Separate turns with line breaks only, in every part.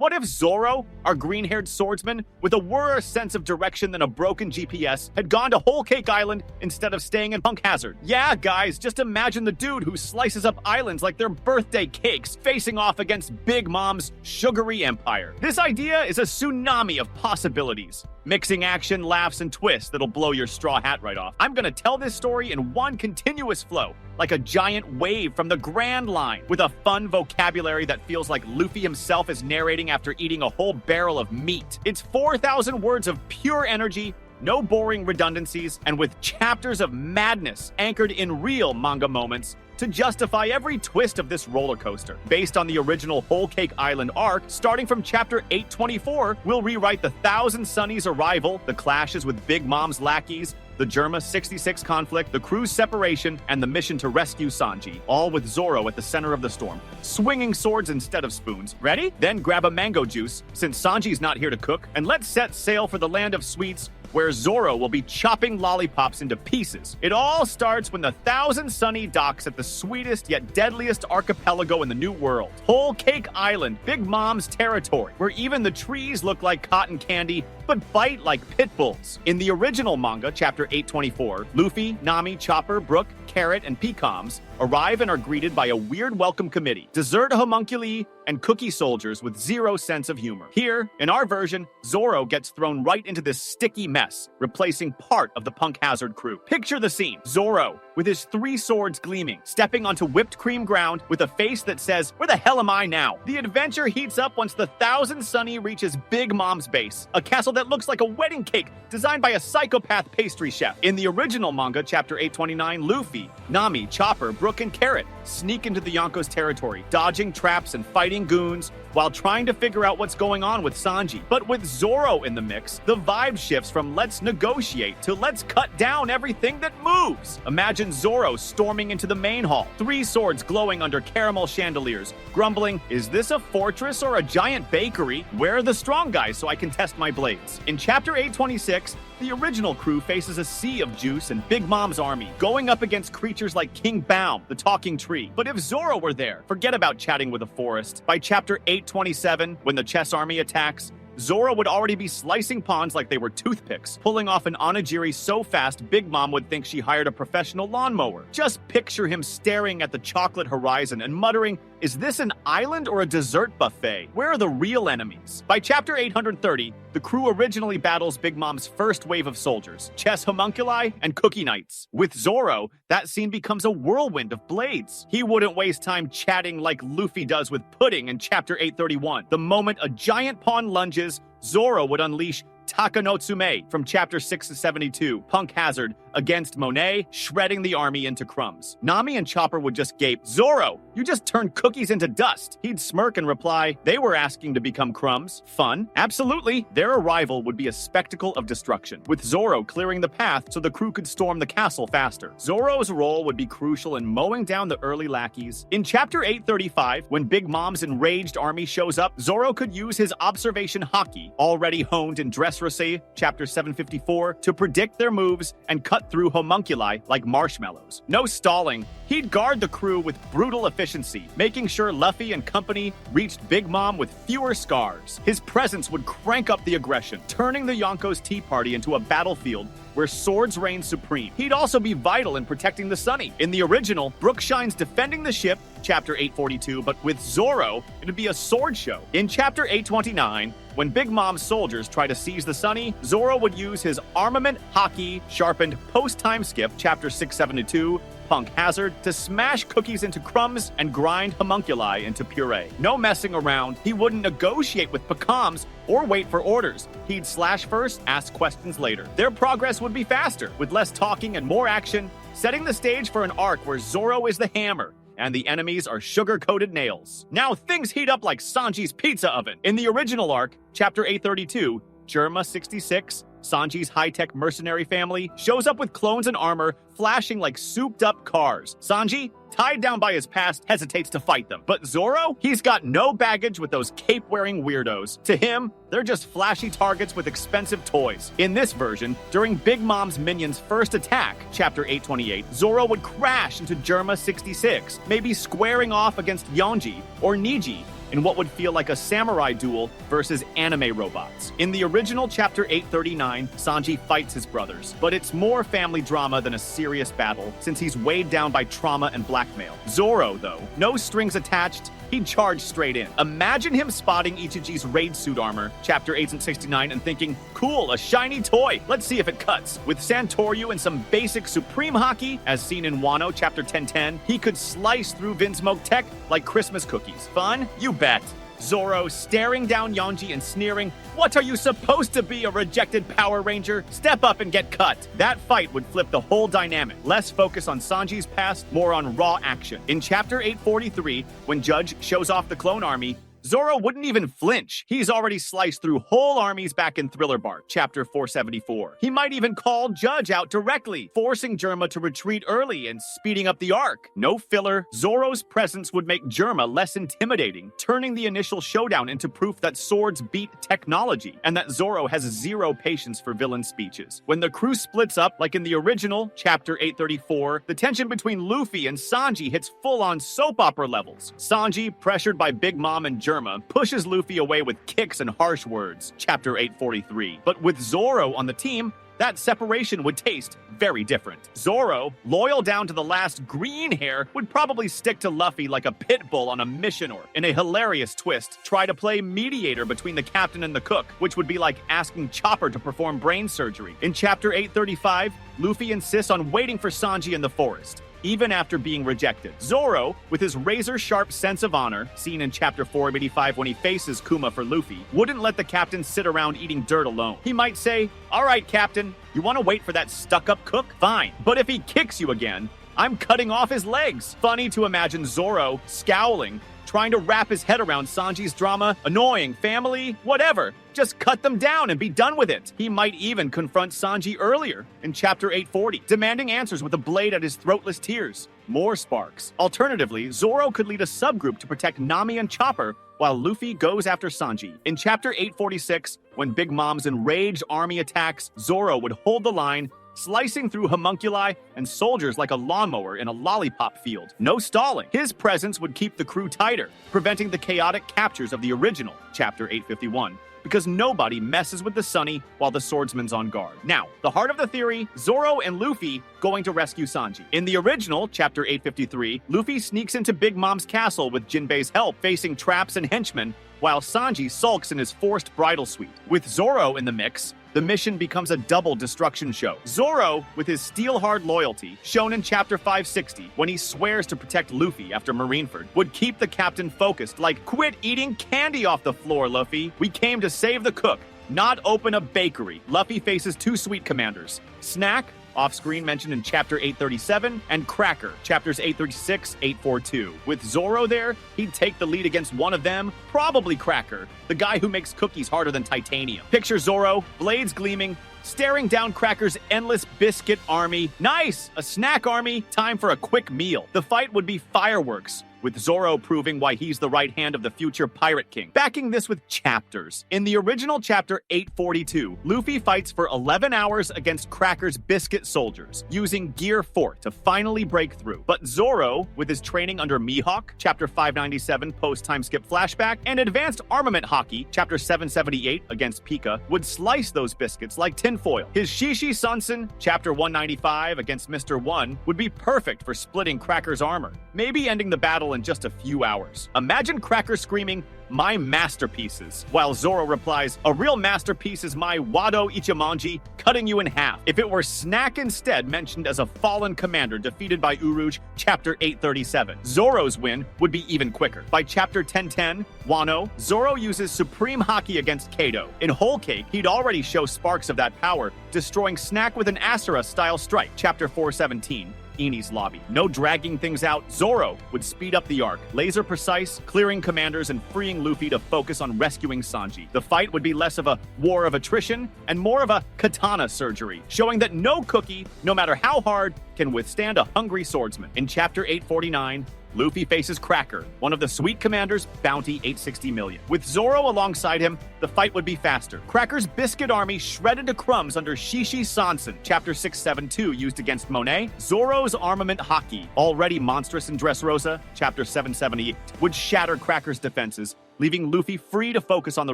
What if Zoro, our green-haired swordsman, with a worse sense of direction than a broken GPS, had gone to Whole Cake Island instead of staying in Punk Hazard? Yeah, guys, just imagine the dude who slices up islands like they're birthday cakes, facing off against Big Mom's sugary empire. This idea is a tsunami of possibilities, mixing action, laughs, and twists that'll blow your straw hat right off. I'm gonna tell this story in one continuous flow, like a giant wave from the Grand Line, with a fun vocabulary that feels like Luffy himself is narrating after eating a whole barrel of meat. It's 4,000 words of pure energy, no boring redundancies, and with chapters of madness anchored in real manga moments to justify every twist of this roller coaster. Based on the original Whole Cake Island arc, starting from chapter 824, we'll rewrite the Thousand Sunny's arrival, the clashes with Big Mom's lackeys, the Germa 66 conflict, the crew's separation, and the mission to rescue Sanji, all with Zoro at the center of the storm, swinging swords instead of spoons. Ready? Then grab a mango juice, since Sanji's not here to cook, and let's set sail for the land of sweets, where Zoro will be chopping lollipops into pieces. It all starts when the Thousand Sunny docks at the sweetest yet deadliest archipelago in the New World, Whole Cake Island, Big Mom's territory, where even the trees look like cotton candy but bite like pit bulls. In the original manga, chapter 824, Luffy, Nami, Chopper, Brook, Carrot, and Pecoms arrive and are greeted by a weird welcome committee, dessert homunculi, and cookie soldiers with zero sense of humor. Here, in our version, Zoro gets thrown right into this sticky mess, replacing part of the Punk Hazard crew. Picture the scene. Zoro, with his 3 swords gleaming, stepping onto whipped cream ground with a face that says, "Where the hell am I now?" The adventure heats up once the Thousand Sunny reaches Big Mom's base, a castle that looks like a wedding cake designed by a psychopath pastry chef. In the original manga, chapter 829, Luffy, Nami, Chopper, Brook, and Carrot sneak into the Yonko's territory, dodging traps and fighting goons while trying to figure out what's going on with Sanji. But with Zoro in the mix, the vibe shifts from let's negotiate to let's cut down everything that moves. Imagine Zoro storming into the main hall, 3 swords glowing under caramel chandeliers, grumbling, "Is this a fortress or a giant bakery? Where are the strong guys so I can test my blades?" In chapter 826, the original crew faces a sea of juice and Big Mom's army, going up against creatures like King Baum, the talking tree. But if Zoro were there, forget about chatting with a forest. By chapter 827, when the chess army attacks, Zoro would already be slicing pawns like they were toothpicks, pulling off an onigiri so fast Big Mom would think she hired a professional lawnmower. Just picture him staring at the chocolate horizon and muttering, "Is this an island or a dessert buffet? Where are the real enemies?" By chapter 830, the crew originally battles Big Mom's first wave of soldiers, chess homunculi and cookie knights. With Zoro, that scene becomes a whirlwind of blades. He wouldn't waste time chatting like Luffy does with Pudding in chapter 831. The moment a giant pawn lunges, Zoro would unleash Takanotsume from chapter 672, Punk Hazard, against Monet, shredding the army into crumbs. Nami and Chopper would just gape, "Zoro, you just turned cookies into dust." He'd smirk and reply, "They were asking to become crumbs. Fun." Absolutely, their arrival would be a spectacle of destruction, with Zoro clearing the path so the crew could storm the castle faster. Zoro's role would be crucial in mowing down the early lackeys. In chapter 835, when Big Mom's enraged army shows up, Zoro could use his observation haki, already honed in Dressrosa, chapter 754, to predict their moves and cut through homunculi like marshmallows. No stalling. He'd guard the crew with brutal efficiency, making sure Luffy and company reached Big Mom with fewer scars. His presence would crank up the aggression, turning the Yonko's Tea Party into a battlefield where swords reign supreme. He'd also be vital in protecting the Sunny. In the original, Brookshine's defending the ship, chapter 842, but with Zoro, it'd be a sword show. In chapter 829, when Big Mom's soldiers try to seize the Sunny, Zoro would use his armament haki, sharpened post-time skip, chapter 672, Punk Hazard, to smash cookies into crumbs and grind homunculi into puree. No messing around. He wouldn't negotiate with Pecoms or wait for orders. He'd slash first, ask questions later. Their progress would be faster, with less talking and more action, setting the stage for an arc where Zoro is the hammer and the enemies are sugar-coated nails. Now things heat up like Sanji's pizza oven. In the original arc, chapter 832, Germa 66, Sanji's high-tech mercenary family, shows up with clones and armor, flashing like souped-up cars. Sanji, tied down by his past, hesitates to fight them. But Zoro? He's got no baggage with those cape-wearing weirdos. To him, they're just flashy targets with expensive toys. In this version, during Big Mom's minions' first attack, chapter 828, Zoro would crash into Germa 66, maybe squaring off against Yonji or Niji, in what would feel like a samurai duel versus anime robots. In the original Chapter 839, Sanji fights his brothers, but it's more family drama than a serious battle since he's weighed down by trauma and blackmail. Zoro, though, no strings attached, he'd charge straight in. Imagine him spotting Ichiji's raid suit armor, Chapter 869, and thinking, cool, a shiny toy, let's see if it cuts. With Santoryu and some basic Supreme Haki, as seen in Wano, Chapter 1010, he could slice through Vinsmoke tech like Christmas cookies. Fun? You bet. Zoro staring down Yonji and sneering, "What are you supposed to be, a rejected Power Ranger? Step up and get cut." That fight would flip the whole dynamic. Less focus on Sanji's past, more on raw action. In Chapter 843, when Judge shows off the clone army, Zoro wouldn't even flinch. He's already sliced through whole armies back in Thriller Bark, Chapter 474. He might even call Judge out directly, forcing Germa to retreat early and speeding up the arc. No filler, Zoro's presence would make Germa less intimidating, turning the initial showdown into proof that swords beat technology, and that Zoro has zero patience for villain speeches. When the crew splits up, like in the original, Chapter 834, the tension between Luffy and Sanji hits full-on soap opera levels. Sanji, pressured by Big Mom and Germa, pushes Luffy away with kicks and harsh words, Chapter 843. But with Zoro on the team, that separation would taste very different. Zoro, loyal down to the last green hair, would probably stick to Luffy like a pit bull on a mission, or, in a hilarious twist, try to play mediator between the captain and the cook, which would be like asking Chopper to perform brain surgery. In Chapter 835, Luffy insists on waiting for Sanji in the forest, even after being rejected. Zoro, with his razor-sharp sense of honor, seen in Chapter 485 when he faces Kuma for Luffy, wouldn't let the captain sit around eating dirt alone. He might say, "All right, Captain, you want to wait for that stuck-up cook? Fine. But if he kicks you again, I'm cutting off his legs." Funny to imagine Zoro scowling, trying to wrap his head around Sanji's drama, annoying, family, whatever. Just cut them down and be done with it. He might even confront Sanji earlier, in Chapter 840, demanding answers with a blade at his throatless tears. More sparks. Alternatively, Zoro could lead a subgroup to protect Nami and Chopper, while Luffy goes after Sanji. In Chapter 846, when Big Mom's enraged army attacks, Zoro would hold the line, slicing through homunculi and soldiers like a lawnmower in a lollipop field. No stalling. His presence would keep the crew tighter, preventing the chaotic captures of the original, Chapter 851. Because nobody messes with the Sunny while the swordsman's on guard. Now, the heart of the theory, Zoro and Luffy going to rescue Sanji. In the original, Chapter 853, Luffy sneaks into Big Mom's castle with Jinbei's help, facing traps and henchmen, while Sanji sulks in his forced bridal suite. With Zoro in the mix, the mission becomes a double destruction show. Zoro, with his steel-hard loyalty, shown in Chapter 560, when he swears to protect Luffy after Marineford, would keep the captain focused, like, "Quit eating candy off the floor, Luffy. We came to save the cook, not open a bakery." Luffy faces two sweet commanders, Snack, off-screen mentioned in Chapter 837, and Cracker, Chapters 836, 842. With Zoro there, he'd take the lead against one of them, probably Cracker, the guy who makes cookies harder than titanium. Picture Zoro, blades gleaming, staring down Cracker's endless biscuit army. Nice! A snack army, time for a quick meal. The fight would be fireworks, with Zoro proving why he's the right hand of the future Pirate King. Backing this with chapters. In the original Chapter 842, Luffy fights for 11 hours against Cracker's biscuit soldiers, using Gear 4 to finally break through. But Zoro, with his training under Mihawk, Chapter 597 post-time skip flashback, and Advanced Armament Haki, Chapter 778 against Pika, would slice those biscuits like tinfoil. His Shishi Sunsen, Chapter 195 against Mr. 1, would be perfect for splitting Cracker's armor, maybe ending the battle in just a few hours. Imagine Cracker screaming, "My masterpieces," while Zoro replies, "A real masterpiece is my Wado Ichimonji, cutting you in half." If it were Snack instead mentioned as a fallen commander defeated by Uruj, Chapter 837, Zoro's win would be even quicker. By Chapter 1010, Wano, Zoro uses Supreme Haki against Kaido. In Whole Cake, he'd already show sparks of that power, destroying Snack with an Asura-style strike. Chapter 417, Eni's lobby. No dragging things out, Zoro would speed up the arc, laser precise, clearing commanders and freeing Luffy to focus on rescuing Sanji. The fight would be less of a war of attrition and more of a katana surgery, showing that no cookie, no matter how hard, can withstand a hungry swordsman. In Chapter 849, Luffy faces Cracker, one of the Sweet Commander's bounty 860 million. With Zoro alongside him, the fight would be faster. Cracker's biscuit army shredded to crumbs under Shishi Sansen, Chapter 672 used against Monet. Zoro's armament Haki, already monstrous in Dressrosa, Chapter 778, would shatter Cracker's defenses, leaving Luffy free to focus on the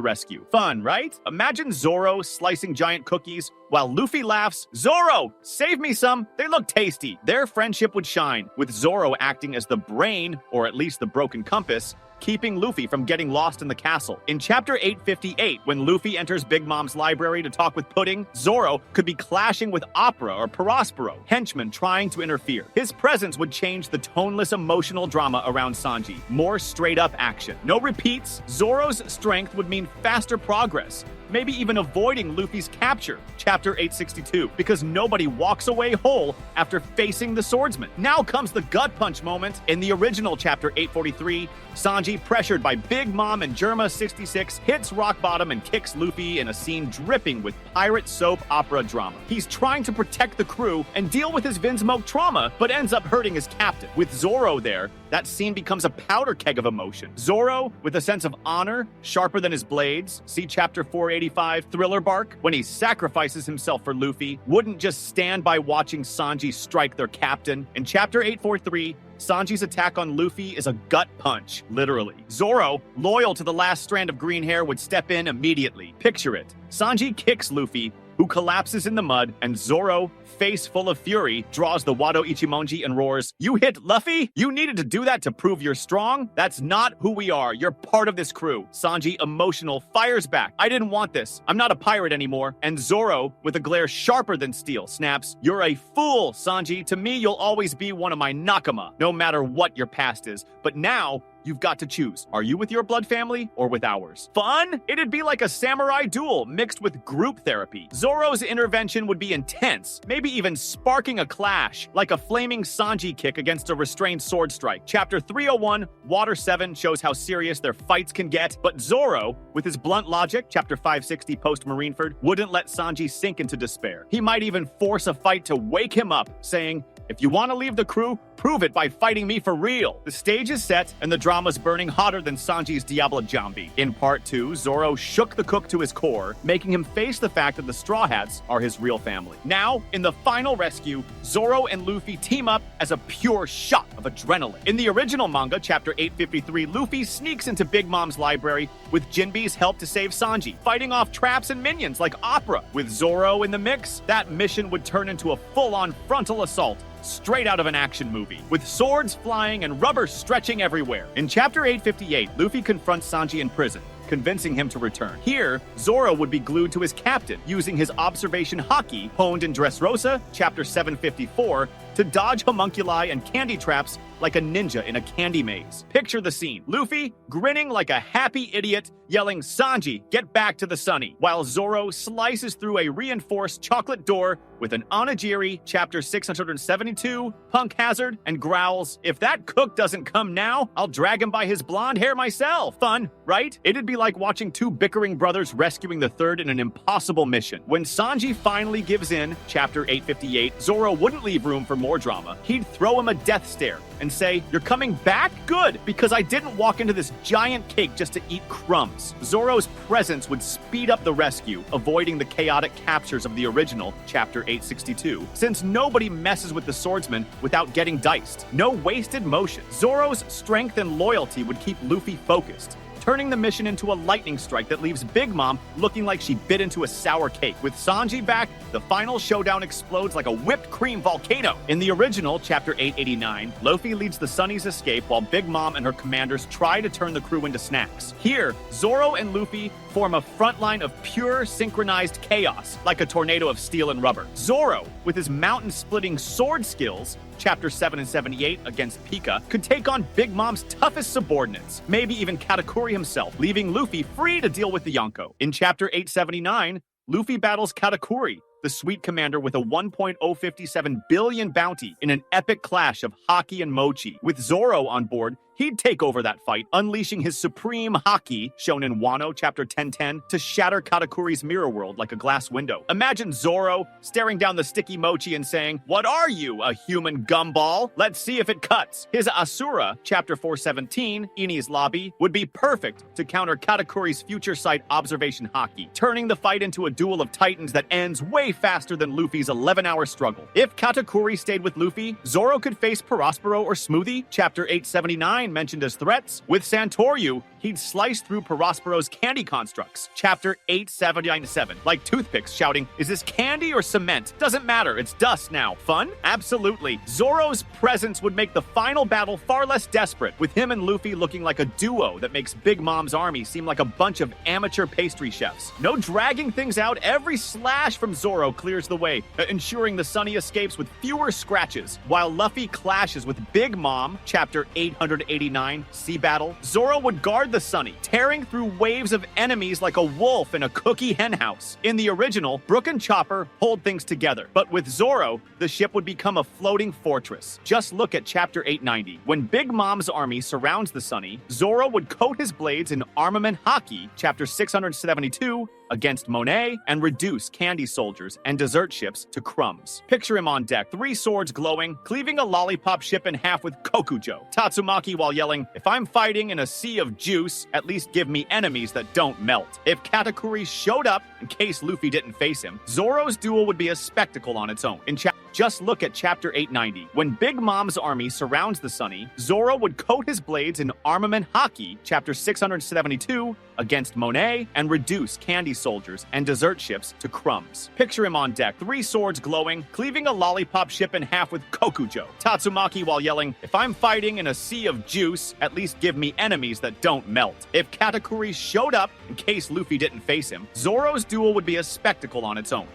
rescue. Fun, right? Imagine Zoro slicing giant cookies while Luffy laughs, "Zoro, save me some, they look tasty." Their friendship would shine, with Zoro acting as the brain, or at least the broken compass, keeping Luffy from getting lost in the castle. In Chapter 858, when Luffy enters Big Mom's library to talk with Pudding, Zoro could be clashing with Opera or Perospero, henchmen trying to interfere. His presence would change the toneless emotional drama around Sanji. More straight-up action. No repeats. Zoro's strength would mean faster progress, maybe even avoiding Luffy's capture, Chapter 862, because nobody walks away whole after facing the swordsman. Now comes the gut punch moment. In the original Chapter 843, Sanji, pressured by Big Mom and Germa 66, hits rock bottom and kicks Luffy in a scene dripping with pirate soap opera drama. He's trying to protect the crew and deal with his Vinsmoke trauma, but ends up hurting his captain. With Zoro there, that scene becomes a powder keg of emotion. Zoro, with a sense of honor, sharper than his blades, see Chapter 485, Thriller Bark, when he sacrifices himself for Luffy, wouldn't just stand by watching Sanji strike their captain. In Chapter 843, Sanji's attack on Luffy is a gut punch, literally. Zoro, loyal to the last strand of green hair, would step in immediately. Picture it. Sanji kicks Luffy, who collapses in the mud, and Zoro, face full of fury, draws the Wado Ichimonji and roars, "You hit Luffy? You needed to do that to prove you're strong? That's not who we are. You're part of this crew." Sanji, emotional, fires back, "I didn't want this. I'm not a pirate anymore." And Zoro, with a glare sharper than steel, snaps, "You're a fool, Sanji. To me, you'll always be one of my nakama, no matter what your past is. But now, you've got to choose. Are you with your blood family or with ours?" Fun? It'd be like a samurai duel mixed with group therapy. Zoro's intervention would be intense, maybe even sparking a clash, like a flaming Sanji kick against a restrained sword strike. Chapter 301, Water 7, shows how serious their fights can get, but Zoro, with his blunt logic, Chapter 560 post-Marineford, wouldn't let Sanji sink into despair. He might even force a fight to wake him up, saying, "If you want to leave the crew, prove it by fighting me for real." The stage is set, and the drama's burning hotter than Sanji's Diablo Jambi. In Part 2, Zoro shook the cook to his core, making him face the fact that the Straw Hats are his real family. Now, in the final rescue, Zoro and Luffy team up as a pure shot of adrenaline. In the original manga, Chapter 853, Luffy sneaks into Big Mom's library with Jinbe's help to save Sanji, fighting off traps and minions like Opera. With Zoro in the mix, that mission would turn into a full-on frontal assault, straight out of an action movie, with swords flying and rubber stretching everywhere. In Chapter 858, Luffy confronts Sanji in prison, convincing him to return. Here, Zoro would be glued to his captain, using his observation Haki, honed in Dressrosa, Chapter 754, to dodge homunculi and candy traps like a ninja in a candy maze. Picture the scene. Luffy, grinning like a happy idiot, yelling, "Sanji, get back to the sunny," while Zoro slices through a reinforced chocolate door with an onigiri, Chapter 672, punk hazard, and growls, "If that cook doesn't come now, I'll drag him by his blonde hair myself." Fun, right? It'd be like watching two bickering brothers rescuing the third in an impossible mission. When Sanji finally gives in, Chapter 858, Zoro wouldn't leave room for more drama. He'd throw him a death stare and say, "You're coming back? Good, because I didn't walk into this giant cake just to eat crumbs." Zoro's presence would speed up the rescue, avoiding the chaotic captures of the original Chapter 862, since nobody messes with the swordsman without getting diced. No wasted motion. Zoro's strength and loyalty would keep Luffy focused, turning the mission into a lightning strike that leaves Big Mom looking like she bit into a sour cake. With Sanji back, the final showdown explodes like a whipped cream volcano. In the original, Chapter 889, Luffy leads the Sunny's escape while Big Mom and her commanders try to turn the crew into snacks. Here, Zoro and Luffy form a front line of pure synchronized chaos, like a tornado of steel and rubber. Zoro, with his mountain-splitting sword skills, Chapter 7 and 78 against Pika, could take on Big Mom's toughest subordinates, maybe even Katakuri himself, leaving Luffy free to deal with the Yonko. In Chapter 879, Luffy battles Katakuri, the Sweet Commander with a 1.057 billion bounty in an epic clash of Haki and Mochi. With Zoro on board, he'd take over that fight, unleashing his supreme haki, shown in Wano chapter 1010, to shatter Katakuri's mirror world like a glass window. Imagine Zoro staring down the sticky mochi and saying, "What are you, a human gumball? Let's see if it cuts." His Asura, chapter 417, Ini's lobby, would be perfect to counter Katakuri's future sight observation haki, turning the fight into a duel of titans that ends way faster than Luffy's 11-hour struggle. If Katakuri stayed with Luffy, Zoro could face Perospero or Smoothie, chapter 879 mentioned as threats. With Santoryu, he'd slice through Perospero's candy constructs, chapter 877, like toothpicks, shouting, "Is this candy or cement? Doesn't matter, it's dust now." Fun? Absolutely. Zoro's presence would make the final battle far less desperate, with him and Luffy looking like a duo that makes Big Mom's army seem like a bunch of amateur pastry chefs. No dragging things out, every slash from Zoro clears the way, ensuring the Sunny escapes with fewer scratches. While Luffy clashes with Big Mom, chapter 889, Sea Battle, Zoro would guard the Sunny, tearing through waves of enemies like a wolf in a cookie henhouse. In the original, Brook and Chopper hold things together, but with Zoro, the ship would become a floating fortress. Just look at chapter 890. When Big Mom's army surrounds the Sunny, Zoro would coat his blades in armament haki, chapter 672, against Monet, and reduce candy soldiers and dessert ships to crumbs. Picture him on deck, 3 swords glowing, cleaving a lollipop ship in half with Kokujo. Tatsumaki while yelling, "If I'm fighting in a sea of juice, at least give me enemies that don't melt." If Katakuri showed up, in case Luffy didn't face him, Zoro's duel would be a spectacle on its own. Just look at chapter 890. When Big Mom's army surrounds the Sunny, Zoro would coat his blades in armament haki, chapter 672, against Monet, and reduce candy soldiers and dessert ships to crumbs. Picture him on deck, 3 swords glowing, cleaving a lollipop ship in half with Kokujo. Tatsumaki while yelling, "If I'm fighting in a sea of juice, at least give me enemies that don't melt." If Katakuri showed up, in case Luffy didn't face him, Zoro's duel would be a spectacle on its own.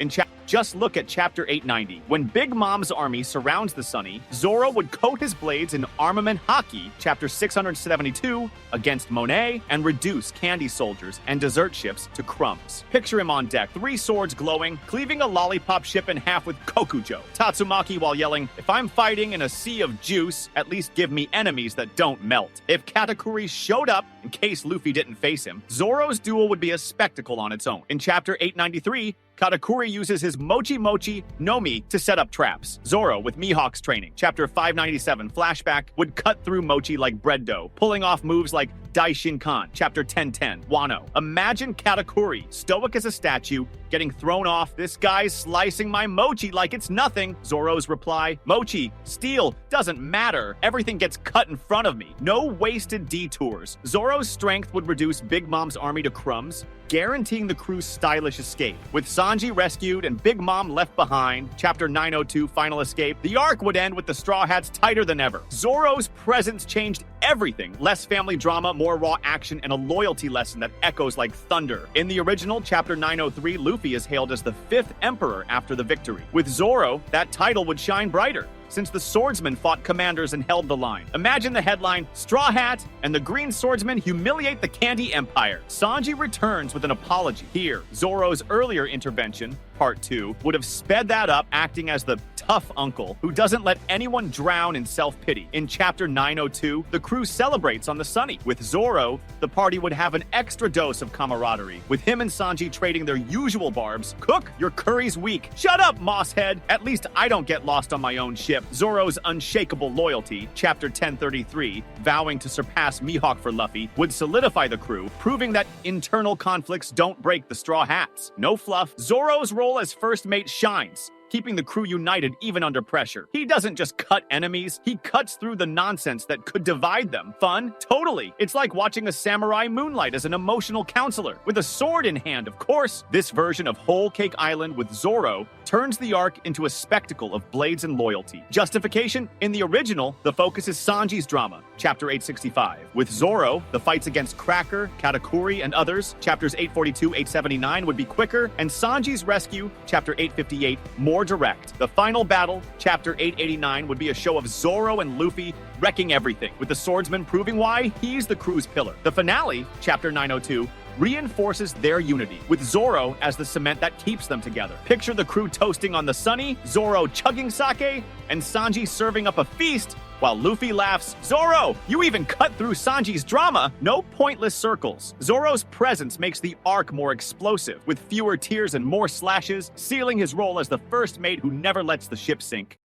Just look at chapter 890. When Big Mom's army surrounds the Sunny, Zoro would coat his blades in armament haki, chapter 672, against Monet, and reduce candy soldiers and dessert ships to crumbs. Picture him on deck, 3 swords glowing, cleaving a lollipop ship in half with Kokujo. Tatsumaki while yelling, "If I'm fighting in a sea of juice, at least give me enemies that don't melt." If Katakuri showed up, in case Luffy didn't face him, Zoro's duel would be a spectacle on its own. In chapter 893, Katakuri uses his Mochi Mochi no Mi to set up traps. Zoro, with Mihawk's training, chapter 597 flashback, would cut through Mochi like bread dough, pulling off moves like Daishinkan, chapter 1010, Wano. Imagine Katakuri, stoic as a statue, getting thrown off. "This guy's slicing my mochi like it's nothing." Zoro's reply, "Mochi, steel, doesn't matter. Everything gets cut in front of me. No wasted detours." Zoro's strength would reduce Big Mom's army to crumbs, guaranteeing the crew's stylish escape. With Sanji rescued and Big Mom left behind, chapter 902, Final Escape, the arc would end with the Straw Hats tighter than ever. Zoro's presence changed everything. Less family drama, more raw action, and a loyalty lesson that echoes like thunder. In the original, chapter 903, Luffy is hailed as the 5th emperor after the victory. With Zoro, that title would shine brighter, since the swordsman fought commanders and held the line. Imagine the headline, "Straw Hat and the Green Swordsman humiliate the Candy Empire." Sanji returns with an apology. Here, Zoro's earlier intervention, part 2, would have sped that up, acting as the tough uncle who doesn't let anyone drown in self-pity. In chapter 902, the crew celebrates on the Sunny. With Zoro, the party would have an extra dose of camaraderie, with him and Sanji trading their usual barbs. "Cook, your curry's weak." "Shut up, Mosshead. At least I don't get lost on my own ship." Zoro's unshakable loyalty, chapter 1033, vowing to surpass Mihawk for Luffy, would solidify the crew, proving that internal conflicts don't break the Straw Hats. No fluff. Zoro's role as first mate shines, keeping the crew united even under pressure. He doesn't just cut enemies, he cuts through the nonsense that could divide them. Fun? Totally. It's like watching a samurai moonlight as an emotional counselor, with a sword in hand, of course. This version of Whole Cake Island with Zoro turns the arc into a spectacle of blades and loyalty. Justification? In the original, the focus is Sanji's drama, chapter 865. With Zoro, the fights against Cracker, Katakuri, and others, chapters 842, 879 would be quicker, and Sanji's rescue, chapter 858, more direct. The final battle, chapter 889, would be a show of Zoro and Luffy wrecking everything, with the swordsman proving why he's the crew's pillar. The finale, chapter 902, reinforces their unity, with Zoro as the cement that keeps them together. Picture the crew toasting on the Sunny, Zoro chugging sake, and Sanji serving up a feast While Luffy laughs, "Zoro, you even cut through Sanji's drama!" No pointless circles. Zoro's presence makes the arc more explosive, with fewer tears and more slashes, sealing his role as the first mate who never lets the ship sink.